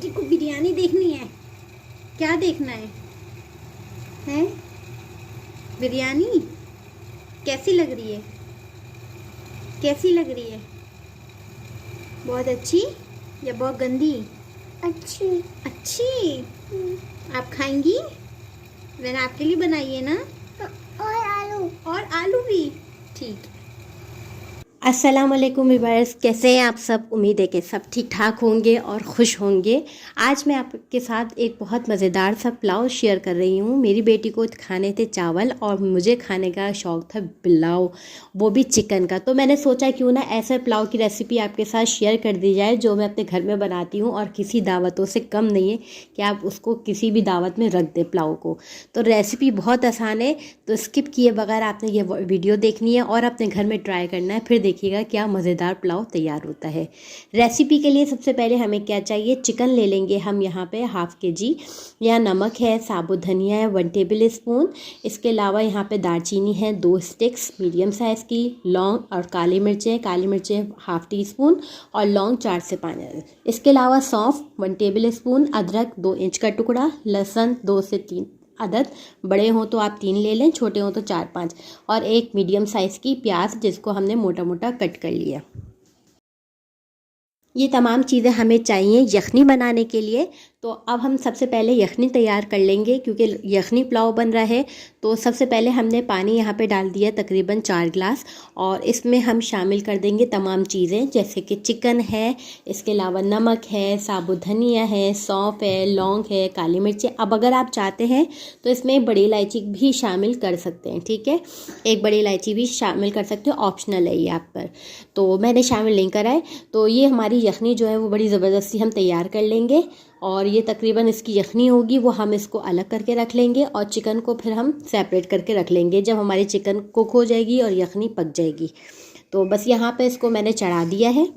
बेटी को बिरयानी देखनी है। क्या देखना है? हैं? बिरयानी कैसी लग रही है? कैसी लग रही है? बहुत अच्छी या बहुत गंदी? अच्छी। अच्छी। आप खाएंगी? मैंने आपके लिए बनाई है ना। और आलू। और आलू भी। ठीक। अस्सलाम वालेकुम व्यूअर्स, कैसे हैं आप सब? उम्मीद है कि सब ठीक ठाक होंगे और खुश होंगे। आज मैं आपके साथ एक बहुत मज़ेदार सा पुलाव शेयर कर रही हूँ। मेरी बेटी को खाने थे चावल और मुझे खाने का शौक़ था पुलाव, वो भी चिकन का। तो मैंने सोचा क्यों ना ऐसे पुलाव की रेसिपी आपके साथ शेयर कर दी जाए जो मैं अपने घर में बनाती हूँ और किसी दावतों से कम नहीं है कि आप उसको किसी भी दावत में रख दें पुलाव को। तो रेसिपी बहुत आसान है, तो स्किप किए बगैर आपने ये वीडियो देखनी है और अपने घर में ट्राई करना है, फिर देखिएगा क्या मज़ेदार पुलाव तैयार होता है। रेसिपी के लिए सबसे पहले हमें क्या चाहिए, चिकन ले लेंगे हम यहाँ पे हाफ़ के जी। यहाँ नमक है, साबुत धनिया है 1 टेबल स्पून। इसके अलावा यहाँ पे दालचीनी है 2 स्टिक्स मीडियम साइज़ की, लौंग और काली मिर्चें हाफ़ टी स्पून और लौंग 4 से 5। इसके अलावा सौंफ 1 टेबल स्पून, अदरक 2 इंच का टुकड़ा, लहसुन 2 से 3 अदद, बड़े हों तो आप 3 ले लें, छोटे हों तो 4-5, और एक मीडियम साइज़ की प्याज जिसको हमने मोटा मोटा कट कर लिया। ये तमाम चीज़ें हमें चाहिए यखनी बनाने के लिए। तो अब हम सबसे पहले यखनी तैयार कर लेंगे, क्योंकि यखनी पुलाव बन रहा है। तो सबसे पहले हमने पानी यहाँ पे डाल दिया तकरीबन 4 गिलास, और इसमें हम शामिल कर देंगे तमाम चीज़ें, जैसे कि चिकन है, इसके अलावा नमक है, साबुत धनिया है, सौंफ है, लौंग है, काली मिर्चें। अब अगर आप चाहते हैं तो इसमें बड़ी इलायची भी शामिल कर सकते हैं, ठीक है, एक बड़ी इलायची भी शामिल कर सकते हो, ऑप्शनल है ये आप पर। तो मैंने शामिल नहीं करा है। तो ये हमारी यखनी जो है वो बड़ी ज़बरदस्ती हम तैयार कर लेंगे, और ये तकरीबन इसकी यखनी होगी वो हम इसको अलग करके रख लेंगे, और चिकन को फिर हम सेपरेट करके रख लेंगे जब हमारी चिकन कुक हो जाएगी और यखनी पक जाएगी। तो बस यहाँ पे इसको मैंने चढ़ा दिया है।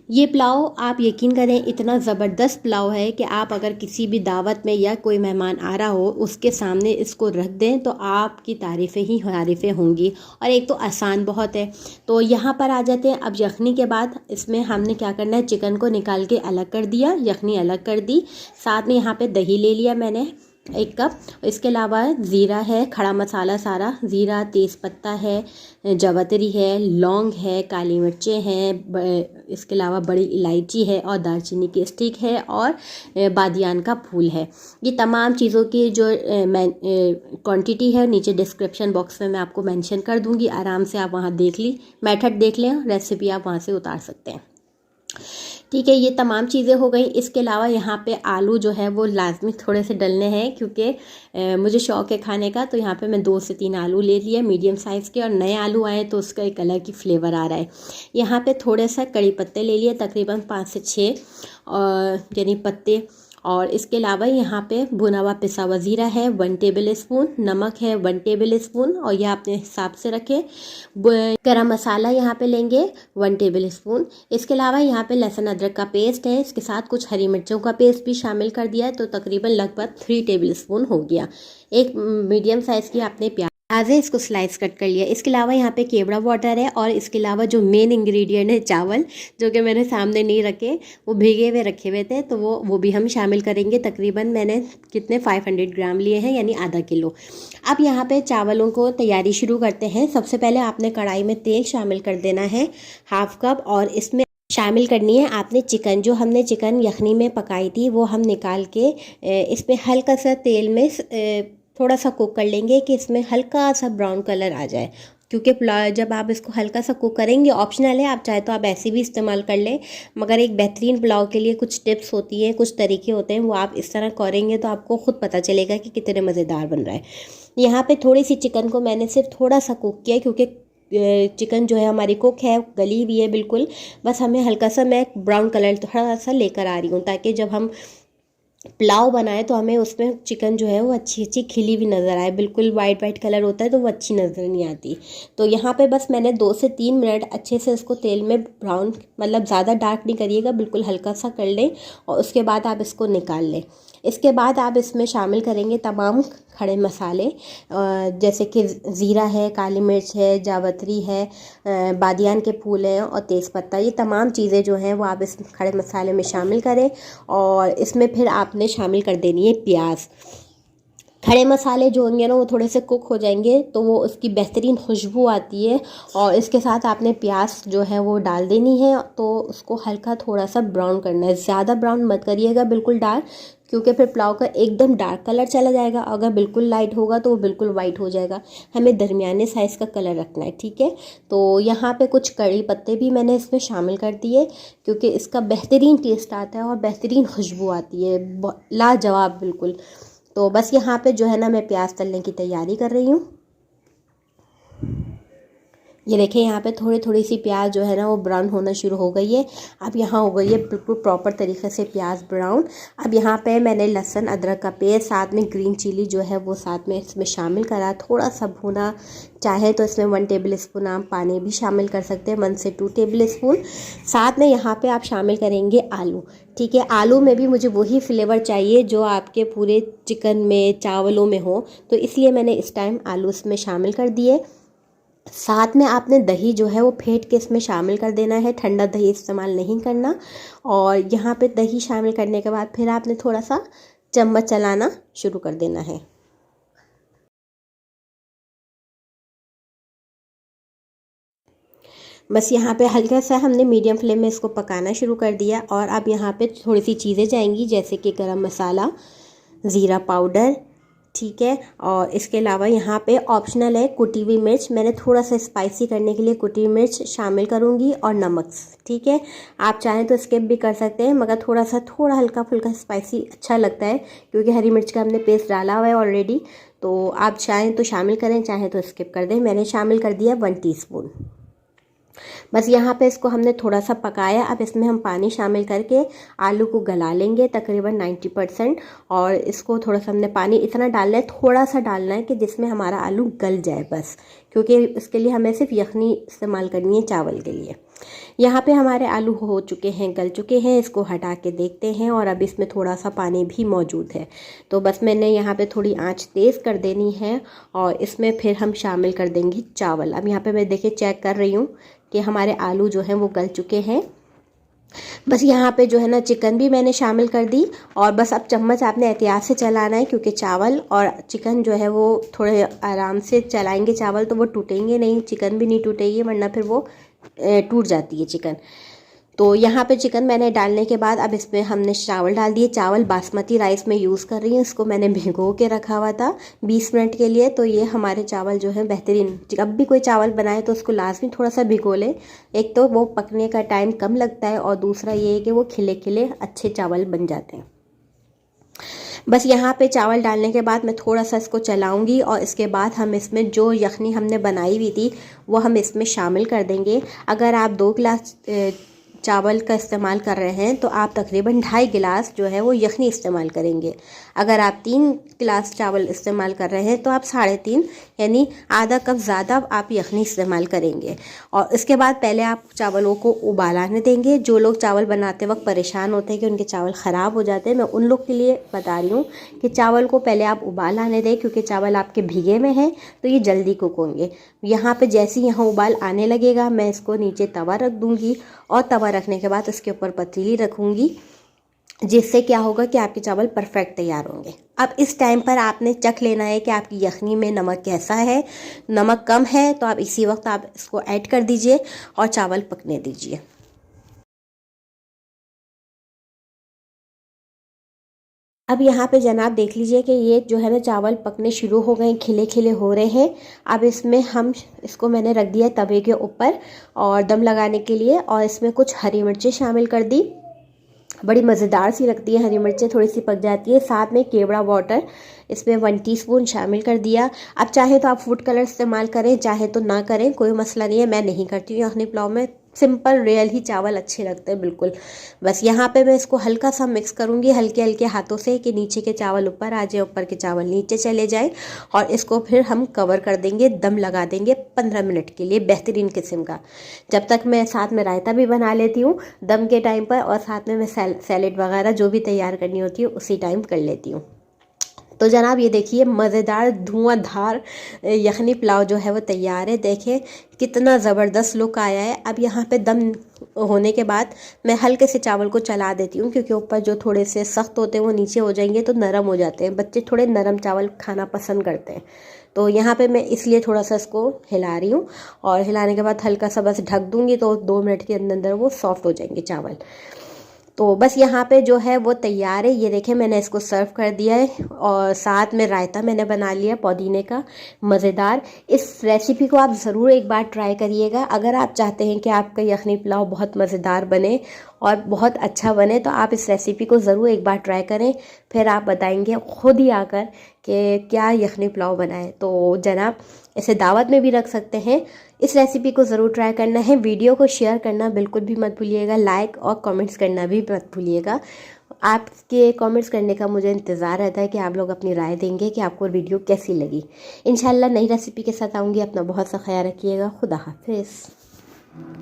ये पुलाव आप यकीन करें इतना ज़बरदस्त पुलाव है कि आप अगर किसी भी दावत में या कोई मेहमान आ रहा हो उसके सामने इसको रख दें तो आपकी तारीफ़ें ही तारीफ़ें होंगी। और एक तो आसान बहुत है। तो यहाँ पर आ जाते हैं। अब यखनी के बाद इसमें हमने क्या करना है, चिकन को निकाल के अलग कर दिया, यखनी अलग कर दी, साथ में यहाँ पे दही ले लिया मैंने 1 कप। इसके अलावा ज़ीरा है, खड़ा मसाला सारा, ज़ीरा, तेज़पत्ता है, जवतरी है, लौंग है, काली मिर्चें हैं, इसके अलावा बड़ी इलायची है और दालचीनी की स्टिक है, और बादियान का फूल है। ये तमाम चीज़ों की जो क्वांटिटी है नीचे डिस्क्रिप्शन बॉक्स में मैं आपको मेंशन कर दूंगी, आराम से आप वहाँ मेथड देख लें, रेसिपी आप वहाँ से उतार सकते हैं, ठीक है। ये तमाम चीज़ें हो गई। इसके अलावा यहाँ पे आलू जो है वो लाजमी थोड़े से डलने हैं, क्योंकि मुझे शौक़ है खाने का। तो यहाँ पे मैं 2 से 3 आलू ले लिए मीडियम साइज़ के, और नए आलू आए तो उसका एक अलग ही फ्लेवर आ रहा है। यहाँ पे थोड़े सा कड़ी पत्ते ले लिए, तकरीबन 5 से 6 यानी पत्ते। और इसके अलावा यहाँ पे भुना हुआ पिसा हुआ ज़ीरा है 1 टेबल स्पून, नमक है 1 टेबल स्पून, और यह अपने हिसाब से रखें। गरम मसाला यहाँ पे लेंगे 1 टेबल स्पून। इसके अलावा यहाँ पे लहसुन अदरक का पेस्ट है, इसके साथ कुछ हरी मिर्चों का पेस्ट भी शामिल कर दिया है, तो तकरीबन लगभग 3 टेबल स्पून हो गया। एक मीडियम साइज़ की आपने प्याज है, इसको स्लाइस कट कर लिया। इसके अलावा यहाँ पे केवड़ा वाटर है, और इसके अलावा जो मेन इंग्रेडिएंट है चावल, जो कि मैंने सामने नहीं रखे, वो भीगे हुए रखे हुए थे, तो वो भी हम शामिल करेंगे। तकरीबन मैंने कितने 500 ग्राम लिए हैं, यानी आधा किलो। अब यहाँ पे चावलों को तैयारी शुरू करते हैं। सबसे पहले आपने कढ़ाई में तेल शामिल कर देना है 1/2 कप, और इसमें शामिल करनी है आपने चिकन। जो हमने चिकन यखनी में पकाई थी वो हम निकाल के इसमें हल्का सा तेल में थोड़ा सा कुक कर लेंगे कि इसमें हल्का सा ब्राउन कलर आ जाए, क्योंकि जब आप इसको हल्का सा कुक करेंगे, ऑप्शनल है, आप चाहे तो आप ऐसे भी इस्तेमाल कर लें, मगर एक बेहतरीन पुलाव के लिए कुछ टिप्स होती हैं, कुछ तरीके होते हैं, वो आप इस तरह करेंगे तो आपको ख़ुद पता चलेगा कि कितने मज़ेदार बन रहा है। यहाँ पे थोड़ी सी चिकन को मैंने सिर्फ थोड़ा सा कुक किया, क्योंकि चिकन जो है हमारी कुक है, गली हुई है बिल्कुल। बस हमें हल्का सा, मैं ब्राउन कलर थोड़ा सा लेकर आ रही हूँ, ताकि जब हम पुलाव बनाए तो हमें उसमें चिकन जो है वो अच्छी खिली हुई नज़र आए। बिल्कुल वाइट कलर होता है तो वो अच्छी नज़र नहीं आती। तो यहाँ पे बस मैंने 2 से 3 मिनट अच्छे से इसको तेल में ब्राउन, मतलब ज़्यादा डार्क नहीं करिएगा, बिल्कुल हल्का सा कर लें, और उसके बाद आप इसको निकाल लें। इसके बाद आप इसमें शामिल करेंगे तमाम खड़े मसाले, जैसे कि ज़ीरा है, काली मिर्च है, जावित्री है, बादियान के फूल हैं और तेज़पत्ता। ये तमाम चीज़ें जो हैं वो आप इस खड़े मसाले में शामिल करें और इसमें फिर आपने शामिल कर देनी है प्याज। खड़े मसाले जो होंगे ना वो थोड़े से कुक हो जाएंगे तो वो उसकी बेहतरीन खुशबू आती है और इसके साथ आपने प्याज जो है वो डाल देनी है। तो उसको हल्का थोड़ा सा ब्राउन करना है, ज़्यादा ब्राउन मत करिएगा, बिल्कुल डार्क, क्योंकि फिर पुलाव का एकदम डार्क कलर चला जाएगा। अगर बिल्कुल लाइट होगा तो वो बिल्कुल वाइट हो जाएगा। हमें दरमियाने साइज़ का कलर रखना है, ठीक है। तो यहाँ पे कुछ कड़ी पत्ते भी मैंने इसमें शामिल कर दिए क्योंकि इसका बेहतरीन टेस्ट आता है और बेहतरीन खुशबू आती है, लाजवाब बिल्कुल। तो बस यहाँ पे जो है ना मैं प्याज तलने की तैयारी कर रही हूँ। ये देखें यहाँ पे थोड़ी थोड़ी सी प्याज जो है ना वो ब्राउन होना शुरू हो गई है। अब यहाँ हो गई है बिल्कुल प्रॉपर तरीके से प्याज ब्राउन। अब यहाँ पे मैंने लहसुन अदरक का पेस्ट, साथ में ग्रीन चिली जो है वो साथ में इसमें शामिल करा, थोड़ा सा भुना। चाहे तो इसमें 1 टेबल स्पून आप पानी भी शामिल कर सकते हैं, 1 से 2 टेबल स्पून। साथ में यहाँ पे आप शामिल करेंगे आलू, ठीक है। आलू में भी मुझे वही फ्लेवर चाहिए जो आपके पूरे चिकन में, चावलों में हो, तो इसलिए मैंने इस टाइम आलू इसमें शामिल कर दिए। साथ में आपने दही जो है वो फेंट के इसमें शामिल कर देना है, ठंडा दही इस्तेमाल नहीं करना। और यहाँ पे दही शामिल करने के बाद फिर आपने थोड़ा सा चम्मच चलाना शुरू कर देना है। बस यहाँ पे हल्का सा हमने मीडियम फ्लेम में इसको पकाना शुरू कर दिया। और अब यहाँ पे थोड़ी सी चीज़ें जाएंगी, जैसे कि गरम मसाला, ज़ीरा पाउडर, ठीक है। और इसके अलावा यहाँ पे ऑप्शनल है कुटी हुई मिर्च, मैंने थोड़ा सा स्पाइसी करने के लिए कुटी हुई मिर्च शामिल करूँगी, और नमक, ठीक है। आप चाहें तो स्किप भी कर सकते हैं, मगर थोड़ा हल्का फुल्का स्पाइसी अच्छा लगता है क्योंकि हरी मिर्च का हमने पेस्ट डाला हुआ है ऑलरेडी। तो आप चाहें तो शामिल करें, चाहें तो स्किप कर दें। मैंने शामिल कर दिया 1 टीस्पून। बस यहाँ पे इसको हमने थोड़ा सा पकाया। अब इसमें हम पानी शामिल करके आलू को गला लेंगे तकरीबन 90%। और इसको थोड़ा सा हमने पानी इतना डालना है, थोड़ा सा डालना है कि जिसमें हमारा आलू गल जाए बस, क्योंकि इसके लिए हमें सिर्फ यखनी इस्तेमाल करनी है चावल के लिए। यहाँ पे हमारे आलू हो चुके हैं, गल चुके हैं। इसको हटा के देखते हैं और अब इसमें थोड़ा सा पानी भी मौजूद है। तो बस मैंने यहाँ पे थोड़ी आंच तेज़ कर देनी है और इसमें फिर हम शामिल कर देंगे चावल। अब यहाँ पे मैं देखिए चेक कर रही हूँ कि हमारे आलू जो हैं वो गल चुके हैं। बस यहाँ पे जो है ना चिकन भी मैंने शामिल कर दी। और बस अब चम्मच आपने एहतियात से चलाना है, क्योंकि चावल और चिकन जो है वो थोड़े आराम से चलाएंगे चावल तो वो टूटेंगे नहीं, चिकन भी नहीं टूटेगी, वरना फिर वो टूट जाती है चिकन। तो यहाँ पे चिकन मैंने डालने के बाद अब इसमें हमने चावल डाल दिए। चावल बासमती राइस में यूज़ कर रही हूँ, इसको मैंने भिगो के रखा हुआ था 20 मिनट के लिए। तो ये हमारे चावल जो है बेहतरीन, जब भी कोई चावल बनाए तो उसको लाजमी थोड़ा सा भिगो ले। एक तो वो पकने का टाइम कम लगता है और दूसरा ये है कि वो खिले खिले अच्छे चावल बन जाते हैं। बस यहाँ पे चावल डालने के बाद मैं थोड़ा सा इसको चलाऊंगी और इसके बाद हम इसमें जो यखनी हमने बनाई हुई थी वो हम इसमें शामिल कर देंगे। अगर आप 2 गिलास चावल का इस्तेमाल कर रहे हैं तो आप तकरीबन 2.5 गिलास जो है वो यखनी इस्तेमाल करेंगे। अगर आप 3 गिलास चावल इस्तेमाल कर रहे हैं तो आप 3.5 यानी आधा कप ज़्यादा आप यखनी इस्तेमाल करेंगे। और इसके बाद पहले आप चावलों को उबाल आने देंगे। जो लोग चावल बनाते वक्त परेशान होते हैं कि उनके चावल ख़राब हो जाते हैं, मैं उन लोग के लिए बता रही हूँ कि चावल को पहले आप उबाल आने दें, क्योंकि चावल आपके भीगे में हैं तो ये जल्दी कुक होंगे। यहाँ पे जैसे ही यहाँ उबाल आने लगेगा मैं इसको नीचे तवा रख दूँगी और तवा रखने के बाद उसके ऊपर पतीली रखूँगी, जिससे क्या होगा कि आपके चावल परफेक्ट तैयार होंगे। अब इस टाइम पर आपने चख लेना है कि आपकी यखनी में नमक कैसा है। नमक कम है तो आप इसी वक्त आप इसको ऐड कर दीजिए और चावल पकने दीजिए। अब यहाँ पे जनाब देख लीजिए कि ये जो है ना चावल पकने शुरू हो गए, खिले खिले हो रहे हैं। अब इसमें हम इसको मैंने रख दिया तवे के ऊपर और दम लगाने के लिए, और इसमें कुछ हरी मिर्चें शामिल कर दी। बड़ी मज़ेदार सी लगती है हरी मिर्चें, थोड़ी सी पक जाती है। साथ में केवड़ा वाटर इसमें 1 टीस्पून शामिल कर दिया। अब चाहे तो आप फूड कलर इस्तेमाल करें, चाहे तो ना करें, कोई मसला नहीं है। मैं नहीं करती हूँ यखनी पुलाव में, सिंपल रियल ही चावल अच्छे लगते हैं बिल्कुल। बस यहाँ पे मैं इसको हल्का सा मिक्स करूँगी हल्के हल्के हाथों से कि नीचे के चावल ऊपर आ जाए, ऊपर के चावल नीचे चले जाए। और इसको फिर हम कवर कर देंगे, दम लगा देंगे 15 मिनट के लिए बेहतरीन किस्म का। जब तक मैं साथ में रायता भी बना लेती हूँ दम के टाइम पर, और साथ में मैं सैलेड वगैरह जो भी तैयार करनी होती है उसी टाइम कर लेती हूँ। तो जनाब ये देखिए मज़ेदार धुआंधार यखनी पुलाव जो है वो तैयार है। देखें कितना ज़बरदस्त लुक आया है। अब यहाँ पे दम होने के बाद मैं हल्के से चावल को चला देती हूँ, क्योंकि ऊपर जो थोड़े से सख्त होते हैं वो नीचे हो जाएंगे तो नरम हो जाते हैं। बच्चे थोड़े नरम चावल खाना पसंद करते हैं, तो यहाँ पे मैं इसलिए थोड़ा सा इसको हिला रही हूँ। और हिलाने के बाद हल्का सा बस ढक दूँगी तो 2 मिनट के अंदर अंदर वो सॉफ्ट हो जाएंगे चावल। तो बस यहाँ पे जो है वो तैयार है। ये देखें मैंने इसको सर्व कर दिया है, और साथ में रायता मैंने बना लिया पुदीने का मज़ेदार। इस रेसिपी को आप ज़रूर एक बार ट्राई करिएगा। अगर आप चाहते हैं कि आपका यखनी पुलाव बहुत मज़ेदार बने और बहुत अच्छा बने तो आप इस रेसिपी को ज़रूर एक बार ट्राई करें, फिर आप बताएंगे ख़ुद ही आकर कि क्या यखनी पुलाव बना है। तो जनाब इसे दावत में भी रख सकते हैं। इस रेसिपी को ज़रूर ट्राई करना है। वीडियो को शेयर करना बिल्कुल भी मत भूलिएगा, लाइक और कमेंट्स करना भी मत भूलिएगा। आपके कमेंट्स करने का मुझे इंतज़ार रहता है कि आप लोग अपनी राय देंगे कि आपको वीडियो कैसी लगी। इंशाल्लाह नई रेसिपी के साथ आऊँगी। अपना बहुत सा ख्याल रखिएगा। खुदा हाफिज़।